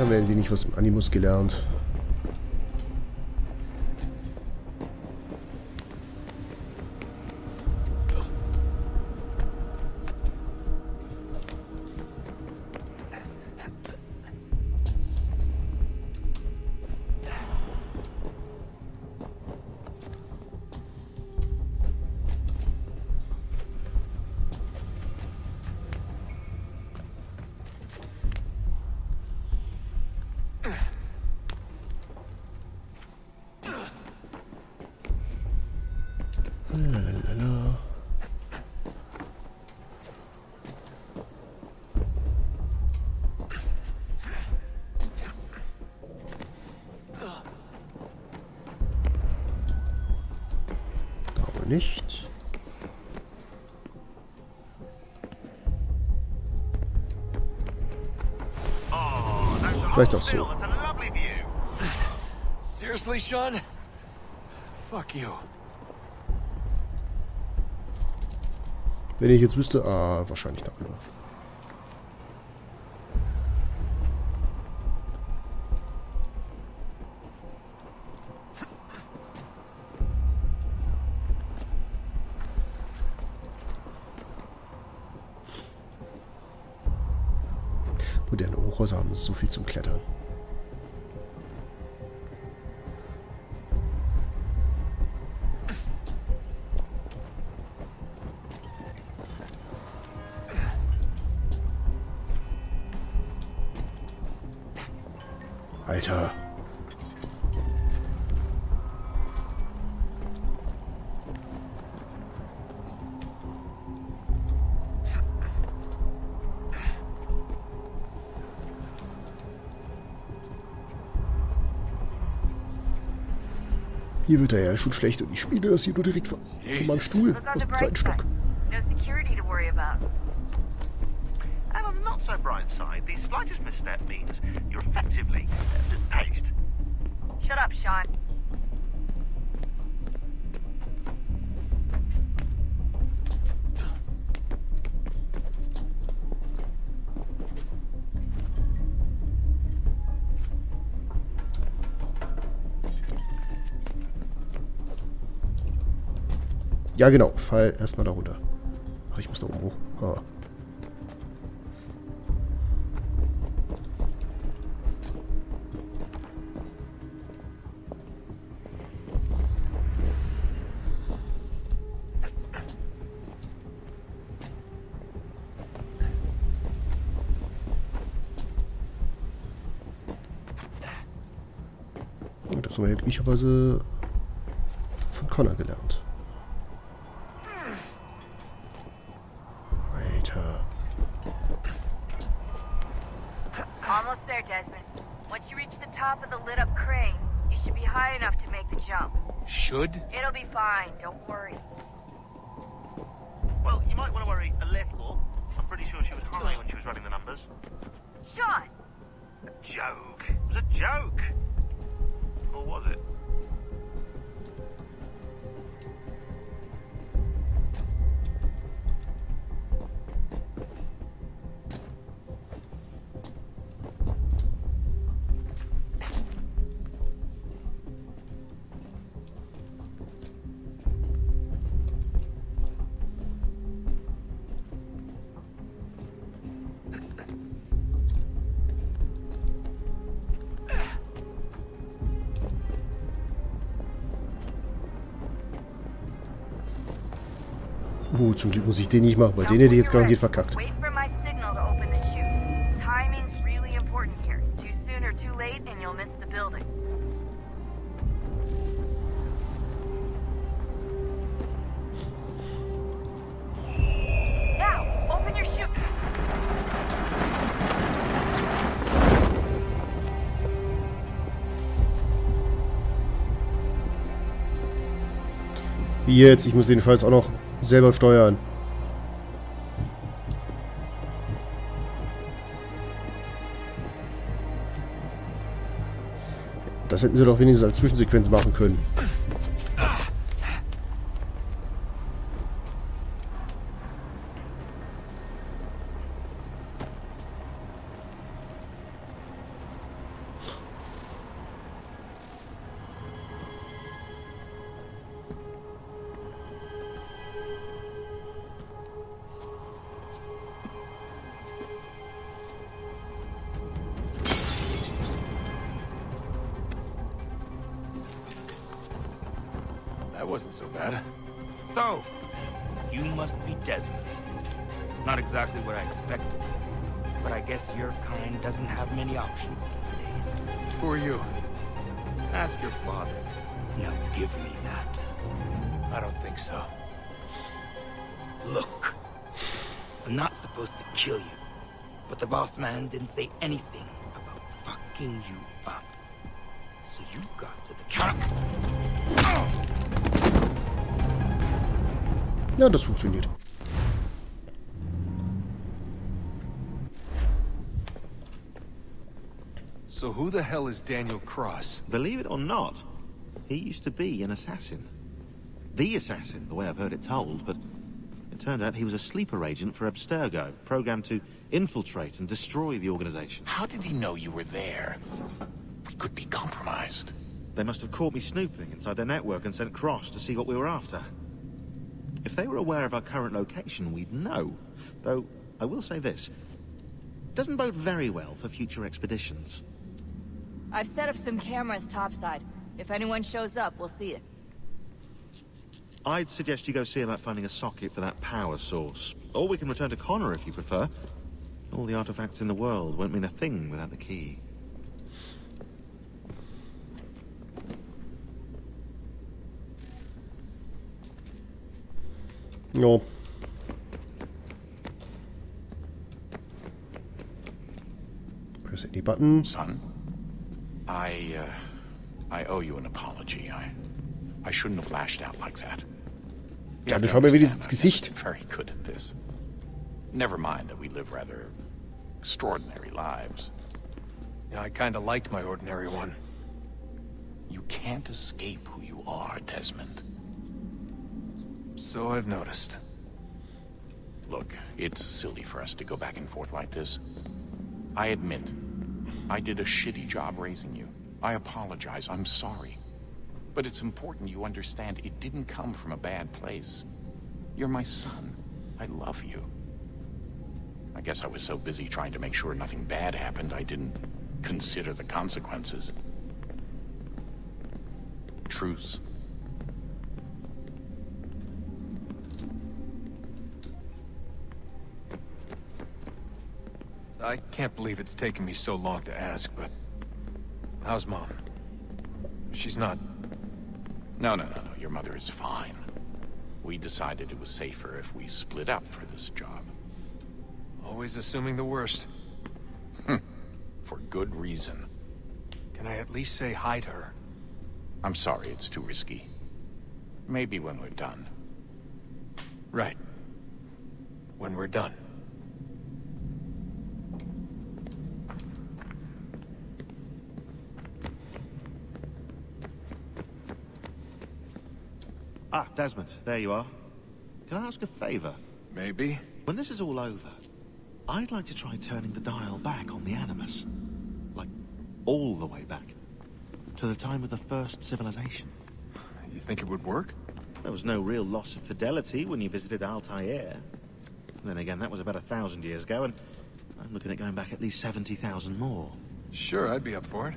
haben wir ein wenig was im Animus gelernt. Lalalala. Da aber nicht. Vielleicht auch so. Seriously, Sean? Fuck you. Wenn ich jetzt wüsste, wahrscheinlich darüber. Moderne Hochhäuser haben so viel zum Klettern. Alter. Hier wird er ja schon schlecht und ich spiele das hier nur direkt von meinem Stuhl aus dem zweiten Stock. No security to worry about. And on the not so bright side, the slightest misstep means you're effectively paced. Shut up, Sean. Ja genau, fall erstmal da runter. Ach, ich muss da oben hoch. Ah. Und das haben wir ja glücklicherweise von Connor gelernt. Alter. Almost there, Desmond. Once you reach the top of the lit-up crane, you should be high enough to make the jump. Should? It'll be fine, don't worry. Well, you might want to worry a little. I'm pretty sure she was high when she was running the numbers. Sean! A joke. It was a joke. Or was it? Zum Glück muss ich den nicht machen, weil den hätte ich jetzt garantiert verkackt. Wait for my signal to open the chute. Timing's really important here. Too soon or too late and you'll miss the building. Now, open your chute. Wie jetzt? Ich muss den Scheiß auch noch selber steuern. Das hätten sie doch wenigstens als Zwischensequenz machen können. That wasn't so bad. So, you must be Desmond. Not exactly what I expected, but I guess your kind doesn't have many options these days. Who are you? Ask your father. Now give me that. I don't think so. Look, I'm not supposed to kill you, but the boss man didn't say anything about fucking you up. So you got to the counter. Ja, das funktioniert. So who the hell is Daniel Cross? Believe it or not, he used to be an assassin. The assassin, the way I've heard it told, but it turned out he was a sleeper agent for Abstergo, programmed to infiltrate and destroy the organization. How did he know you were there? We could be compromised. They must have caught me snooping inside their network and sent Cross to see what we were after. If they were aware of our current location, we'd know. Though, I will say this. Doesn't bode very well for future expeditions. I've set up some cameras topside. If anyone shows up, we'll see it. I'd suggest you go see about finding a socket for that power source. Or we can return to Connor if you prefer. All the artifacts in the world won't mean a thing without the key. Jo. Press any button. Son, I owe you an apology. I shouldn't have lashed out like that. Ja, du schau mir wenigstens ins Gesicht. Very good at this. Never mind that we live rather extraordinary lives. Yeah, I kinda liked my ordinary one. You can't escape who you are, Desmond. So I've noticed. Look, it's silly for us to go back and forth like this. I admit, I did a shitty job raising you. I apologize, I'm sorry. But it's important you understand it didn't come from a bad place. You're my son. I love you. I guess I was so busy trying to make sure nothing bad happened, I didn't consider the consequences. Truce. I can't believe it's taken me so long to ask, but... how's Mom? She's not... No. Your mother is fine. We decided it was safer if we split up for this job. Always assuming the worst. For good reason. Can I at least say hi to her? I'm sorry, it's too risky. Maybe when we're done. Right. When we're done. Ah, Desmond, there you are. Can I ask a favor? Maybe. When this is all over, I'd like to try turning the dial back on the Animus. Like, all the way back. To the time of the first civilization. You think it would work? There was no real loss of fidelity when you visited Altair. Then again, that was about 1,000 years ago, and I'm looking at going back at least 70,000 more. Sure, I'd be up for it.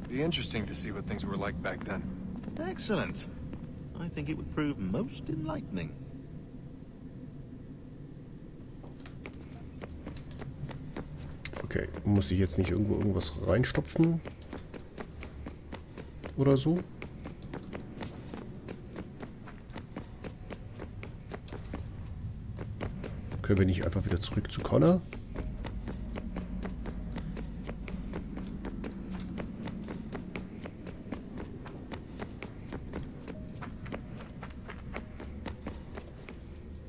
Be interesting to see what things were like back then. Excellent. I think it would prove most enlightening. Okay, muss ich jetzt nicht irgendwo irgendwas reinstopfen? Oder so? Können wir nicht einfach wieder zurück zu Connor?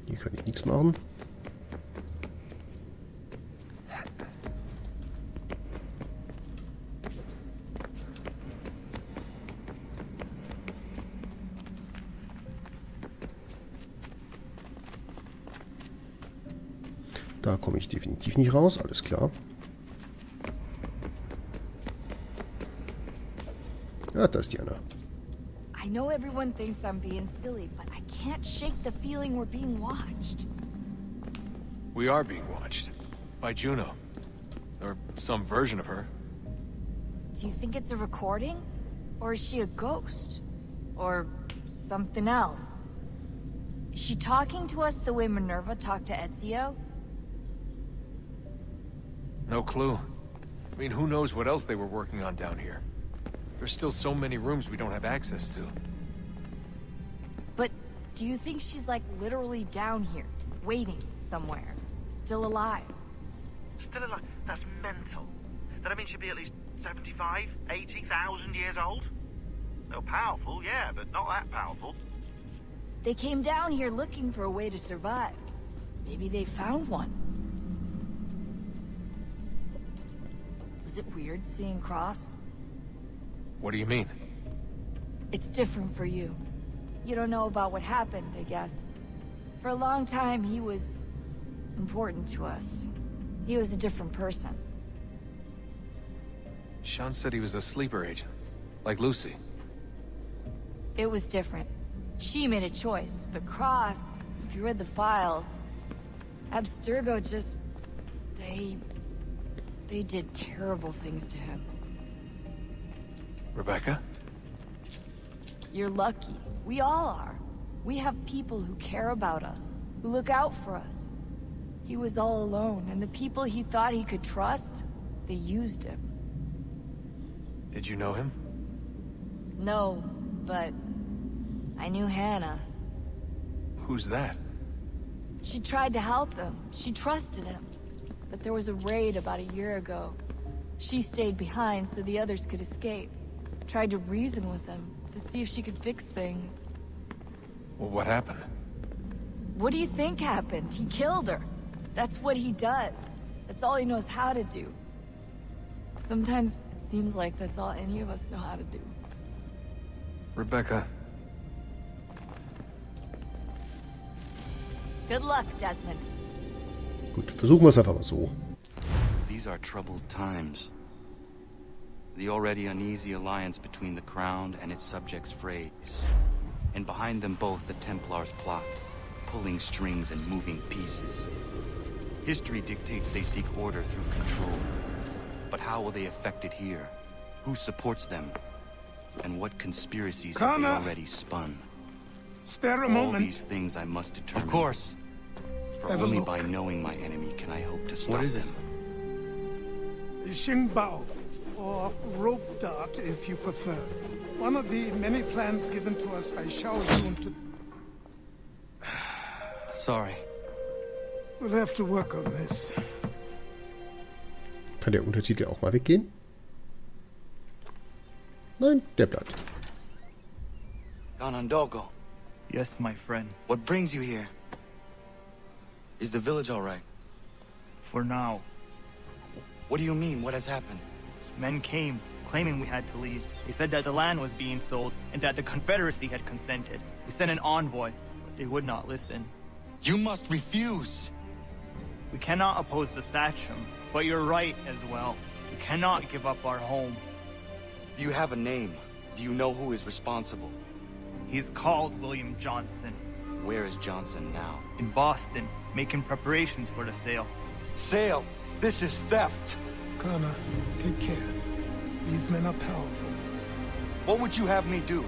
Hier kann ich nichts machen. Da komme ich definitiv nicht raus, alles klar. Ja, da ist die Anna. I know everyone thinks I'm being silly, but I can't shake the feeling we're being watched. We are being watched. By Juno. Or some version of her. Do you think it's a recording? Or is she a ghost? Or something else. Is she talking to us the way Minerva talked to Ezio? No clue. I mean, who knows what else they were working on down here? There's still so many rooms we don't have access to. But do you think she's like literally down here, waiting somewhere, still alive? Still alive? That's mental. That means she'd be at least 75, 80,000 years old? No, powerful, yeah, but not that powerful. They came down here looking for a way to survive. Maybe they found one. Was it weird seeing Cross? What do you mean? It's different for you. You don't know about what happened, I guess. For a long time, he was important to us. He was a different person. Sean said he was a sleeper agent, like Lucy. It was different. She made a choice, but Cross, if you read the files, Abstergo just... They did terrible things to him. Rebecca? You're lucky. We all are. We have people who care about us, who look out for us. He was all alone, and the people he thought he could trust, they used him. Did you know him? No, but I knew Hannah. Who's that? She tried to help him. She trusted him. But there was a raid about a year ago. She stayed behind so the others could escape. Tried to reason with him to see if she could fix things. Well, what happened? What do you think happened? He killed her. That's what he does. That's all he knows how to do. Sometimes it seems like that's all any of us know how to do. Rebecca. Good luck, Desmond. Gut, versuchen wir es einfach mal so. These are troubled times. The already uneasy alliance between the crown and its subjects frays. And behind them both the Templars plot, pulling strings and moving pieces. History dictates they seek order through control. But how will they affect it here? Who supports them? And what conspiracies have they already spun? Spare a All moment. these things I must determine. Of course. For Have a only look. by knowing my enemy can I hope to stop What is it? them. The Xingbao, or rope dart if you prefer. One of the many plans given to us by Shao Yun to... Sorry. We'll have to work on this. Kann der Untertitel auch mal weggehen? Nein, der bleibt. Ganondogo, Yes, my friend. what brings you here? Is the village all right? For now, What do you mean? What has happened? men came, claiming we had to leave. They said that the land was being sold, and that the Confederacy had consented. We sent an envoy, but they would not listen. You must refuse! We cannot oppose the Sachem, but you're right as well. We cannot give up our home. Do you have a name? Do you know who is responsible? He's called William Johnson, Where is Johnson now? in Boston, making preparations for the sale. Sale! This is theft! Kana, take care. These men are powerful. What would you have me do?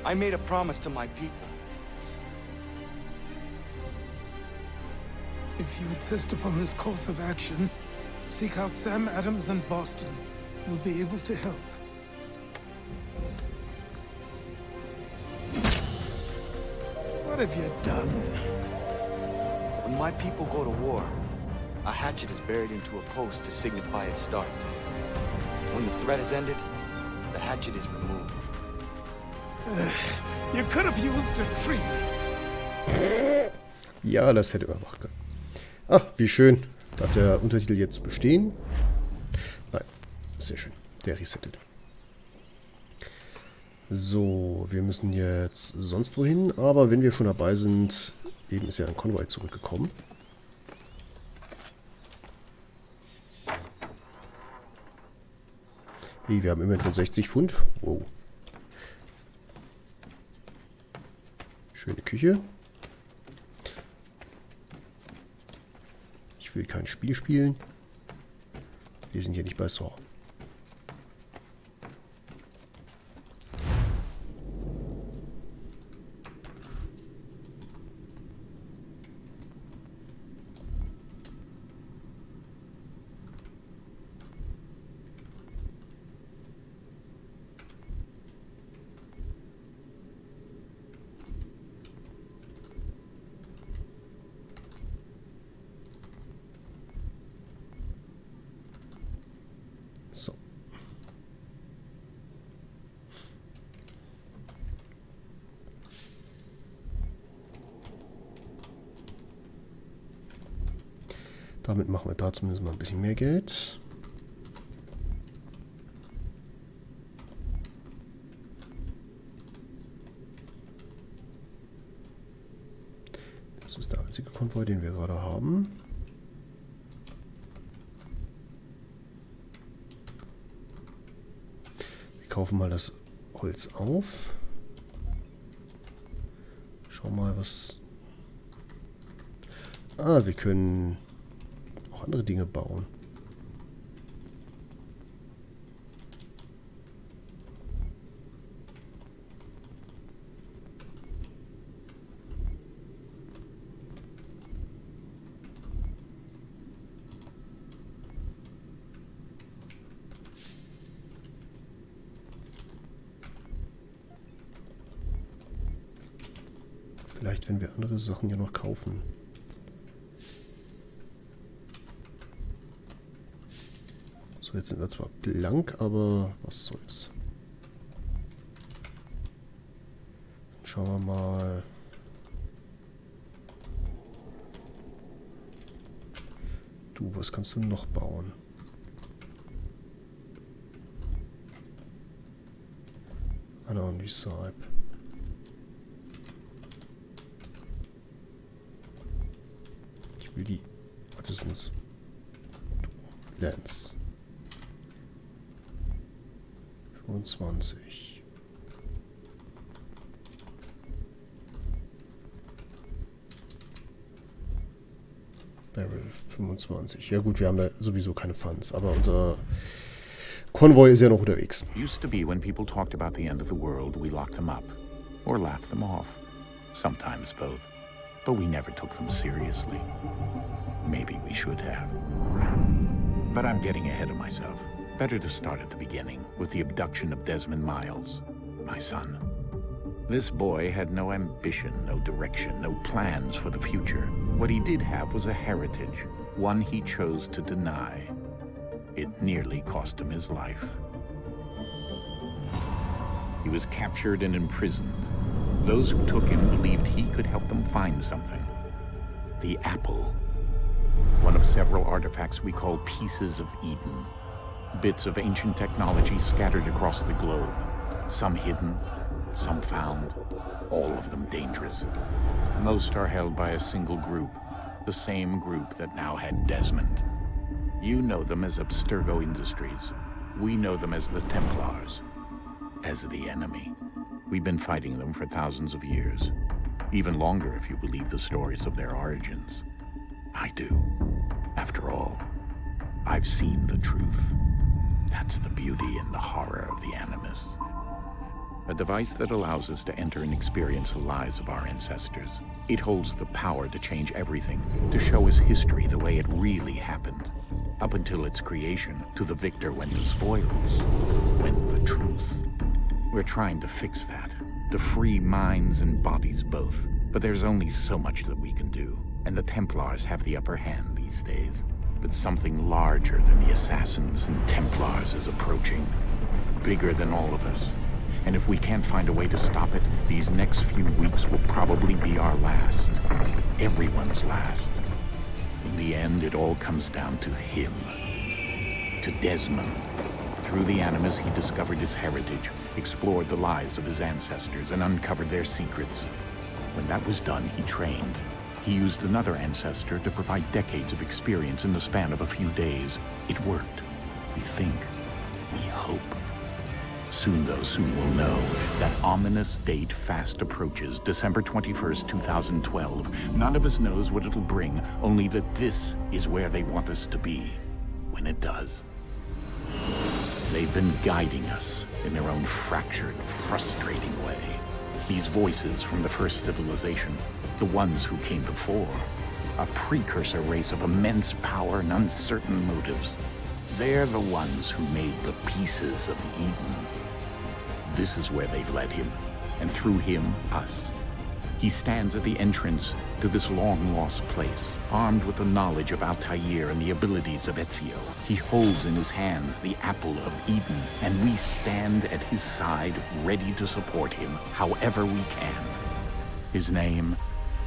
I made a promise to my people. If you insist upon this course of action, seek out Sam Adams in Boston. He'll be able to help. What have you done? When my people go to war, a hatchet is buried into a post to signify its start. When the threat is ended, the hatchet is removed. You could have used a tree. Ja, das hätte man machen können. Ach, wie schön. Bleibt der Untertitel jetzt bestehen? Nein, sehr schön. Der resettet. So, wir müssen jetzt sonst wohin, aber wenn wir schon dabei sind, eben ist ja ein Konvoi zurückgekommen. Hey, wir haben immerhin schon 60 Pfund. Wow. Schöne Küche. Ich will kein Spiel spielen. Wir sind hier nicht bei Saw. Damit machen wir da zumindest mal ein bisschen mehr Geld. Das ist der einzige Konvoi, den wir gerade haben. Wir kaufen mal das Holz auf. Schau mal, was... Ah, wir können auch andere Dinge bauen. Vielleicht, wenn wir andere Sachen ja noch kaufen. So, jetzt sind wir zwar blank, aber was soll's. Dann schauen wir mal. Du, was kannst du noch bauen? Und Recycle. Ich will die Artisans. Lens. 25. Barrel 25. Ja gut, wir haben da sowieso keine Funds, aber unser Konvoi ist ja noch unterwegs. Used to be when people talked about the end of the world, we locked them up or laughed them off. Sometimes both. But we never took them seriously. Maybe we should have. But I'm getting ahead of myself. Better to start at the beginning, with the abduction of Desmond Miles, my son. This boy had no ambition, no direction, no plans for the future. What he did have was a heritage, one he chose to deny. It nearly cost him his life. He was captured and imprisoned. Those who took him believed he could help them find something. The apple. One of several artifacts we call pieces of Eden. Bits of ancient technology scattered across the globe. Some hidden, some found, all of them dangerous. Most are held by a single group, the same group that now had Desmond. You know them as Abstergo Industries. We know them as the Templars, as the enemy. We've been fighting them for thousands of years. Even longer if you believe the stories of their origins. I do. After all, I've seen the truth. That's the beauty and the horror of the Animus. A device that allows us to enter and experience the lives of our ancestors. It holds the power to change everything, to show us history the way it really happened. Up until its creation, to the victor went the spoils, went the truth. We're trying to fix that, to free minds and bodies both. But there's only so much that we can do, and the Templars have the upper hand these days. But something larger than the Assassins and Templars is approaching, bigger than all of us. And if we can't find a way to stop it, these next few weeks will probably be our last. Everyone's last. In the end, it all comes down to him. To Desmond. Through the Animus, he discovered his heritage, explored the lives of his ancestors, and uncovered their secrets. When that was done, he trained. He used another ancestor to provide decades of experience in the span of a few days. It worked. We think. We hope. Soon, though, soon we'll know. That ominous date fast approaches, December 21st, 2012. None of us knows what it'll bring, only that this is where they want us to be. When it does. They've been guiding us in their own fractured, frustrating way. These voices from the first civilization, the ones who came before, a precursor race of immense power and uncertain motives. They're the ones who made the pieces of Eden. This is where they've led him, and through him, us. He stands at the entrance to this long-lost place, armed with the knowledge of Altair and the abilities of Ezio. He holds in his hands the apple of Eden, and we stand at his side, ready to support him however we can. His name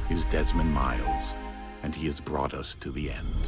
is Desmond Miles, and he has brought us to the end.